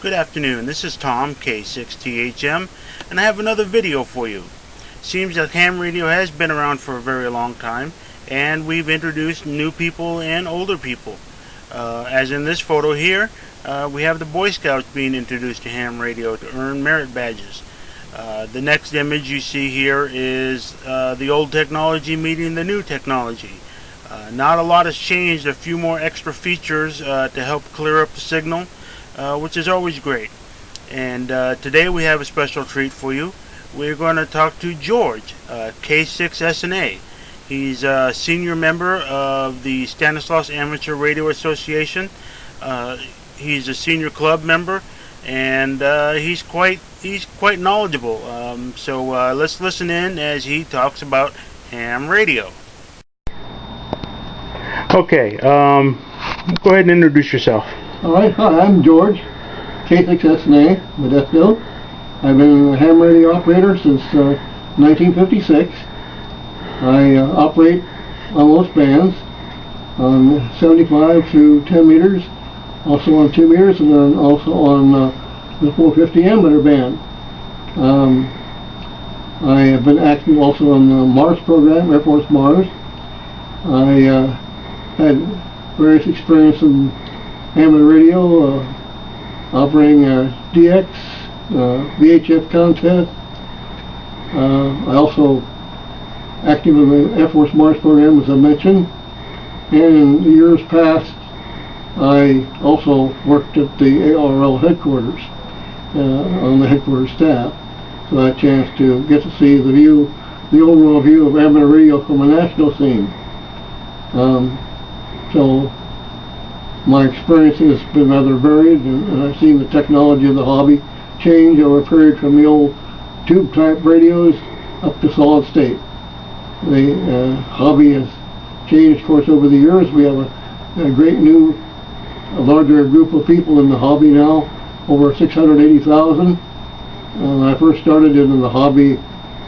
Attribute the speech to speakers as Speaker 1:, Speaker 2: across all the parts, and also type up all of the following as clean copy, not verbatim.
Speaker 1: Good afternoon, this is Tom, K6THM, and I have another video for you. Seems that ham radio has been around for a very long time, and we've introduced new people and older people. As in this photo here, we have the Boy Scouts being introduced to ham radio to earn merit badges. The next image you see here is the old technology meeting the new technology. Not a lot has changed, a few more extra features to help clear up the signal, which is always great. And today we have a special treat for you. We're going to talk to George, K6sna. He's a senior member of the Stanislaus Amateur Radio Association. He's a senior club member, and he's quite knowledgeable. So let's listen in as he talks about ham radio. Okay, go ahead and introduce yourself.
Speaker 2: Alright, hi, I'm George, K6sna, Modesto. I've been a ham radio operator since 1956. I operate on most bands, on 75 through 10 meters, also on 2 meters, and then also on the 450 amateur band. I have been active also on the Mars program, Air Force Mars. I had various experience in amateur radio, operating DX, VHF contest. I also active in the Air Force Mars program, as I mentioned. And in the years past, I also worked at the ARL headquarters, on the headquarters staff. So I had a chance to get to see the overall view of amateur radio from a national scene. So my experience has been rather varied, and I've seen the technology of the hobby change over a period from the old tube type radios up to solid state. The hobby has changed, of course, over the years. We have a great new, larger group of people in the hobby now, over 680,000. When I first started in the hobby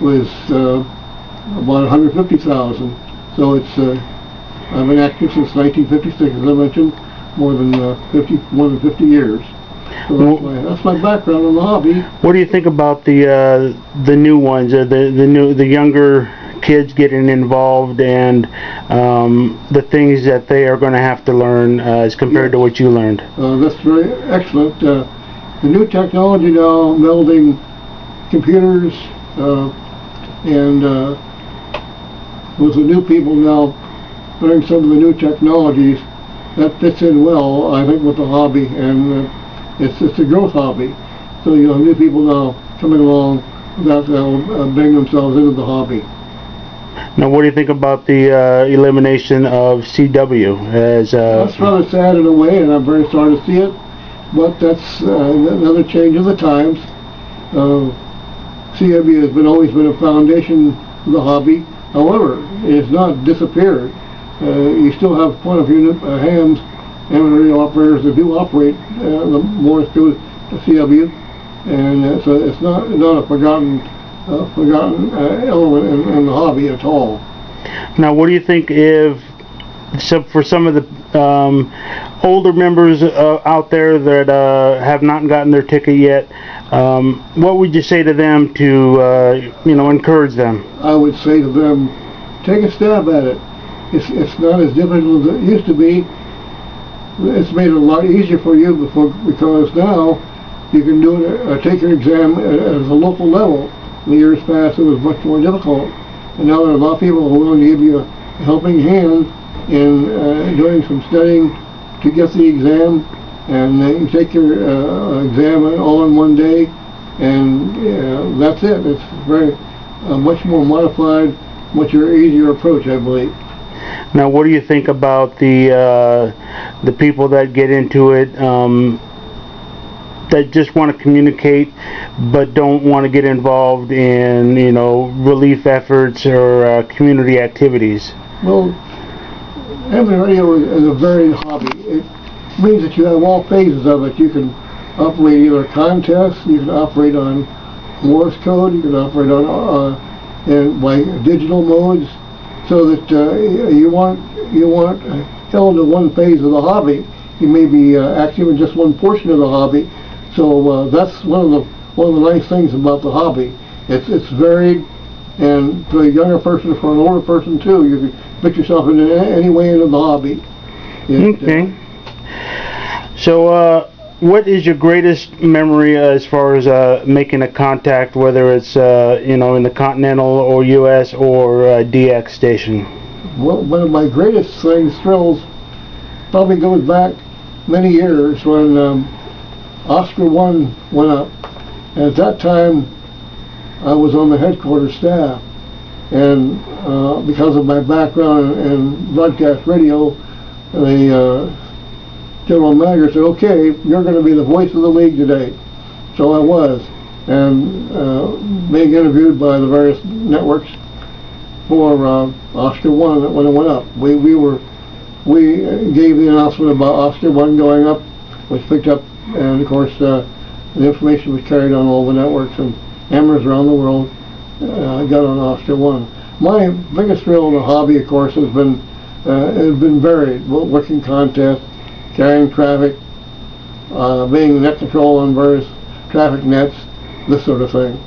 Speaker 2: was about 150,000. So it's I've been active since 1956, as I mentioned. More than 50 years. So that's my background in the hobby.
Speaker 1: What do you think about the new ones, the younger kids getting involved, and the things that they are going to have to learn as compared to what you learned?
Speaker 2: That's very excellent. The new technology now, melding computers and with the new people now learning some of the new technologies, that fits in well, I think, with the hobby, and it's a growth hobby. So you have new people now coming along that will bring themselves into the hobby.
Speaker 1: Now, what do you think about the elimination of CW?
Speaker 2: That's rather sad in a way, and I'm very sorry to see it. But that's another change of the times. CW has always been a foundation of the hobby. However, it has not disappeared. You still have quite a few hams, amateur radio operators that do operate the Morse through the CW, and so it's not a forgotten element in the hobby at all.
Speaker 1: Now, what do you think for some of the older members out there that have not gotten their ticket yet? What would you say to them to encourage them?
Speaker 2: I would say to them, take a stab at it. It's not as difficult as it used to be. It's made it a lot easier for you because now you can do it, take your exam at a local level. In the years past, it was much more difficult, and now there are a lot of people who are willing to give you a helping hand in doing some studying to get the exam, and you take your exam all in one day, and that's it. It's very much more modified, much easier approach, I believe.
Speaker 1: Now, what do you think about the people that get into it that just want to communicate but don't want to get involved in relief efforts or community activities?
Speaker 2: Well, amateur radio is a varied hobby. It means that you have all phases of it. You can operate either contests, you can operate on Morse code, you can operate on by digital modes. So that you aren't held to one phase of the hobby. You may be active in just one portion of the hobby, So that's one of the nice things about the hobby. It's varied, and to a younger person, for an older person too, you can fit yourself in any way into the hobby.
Speaker 1: Okay. So, what is your greatest memory as far as making a contact, whether it's in the Continental or U.S. or DX station?
Speaker 2: Well, one of my greatest thrills, probably goes back many years when Oscar 1 went up. And at that time, I was on the headquarters staff, and because of my background in broadcast radio, the general manager said, "Okay, you're going to be the voice of the league today." So I was, and being interviewed by the various networks for Oscar 1 when it went up. We gave the announcement about Oscar 1 going up, was picked up, and of course the information was carried on all the networks, and amateurs around the world got on Oscar 1. My biggest thrill in the hobby, of course, has been varied. Working contests, carrying traffic, being net control on various traffic nets, this sort of thing.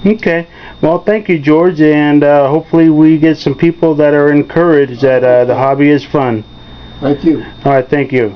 Speaker 1: Okay. Well, thank you, George, and hopefully we get some people that are encouraged that the hobby is fun.
Speaker 2: Thank you.
Speaker 1: All right, thank you.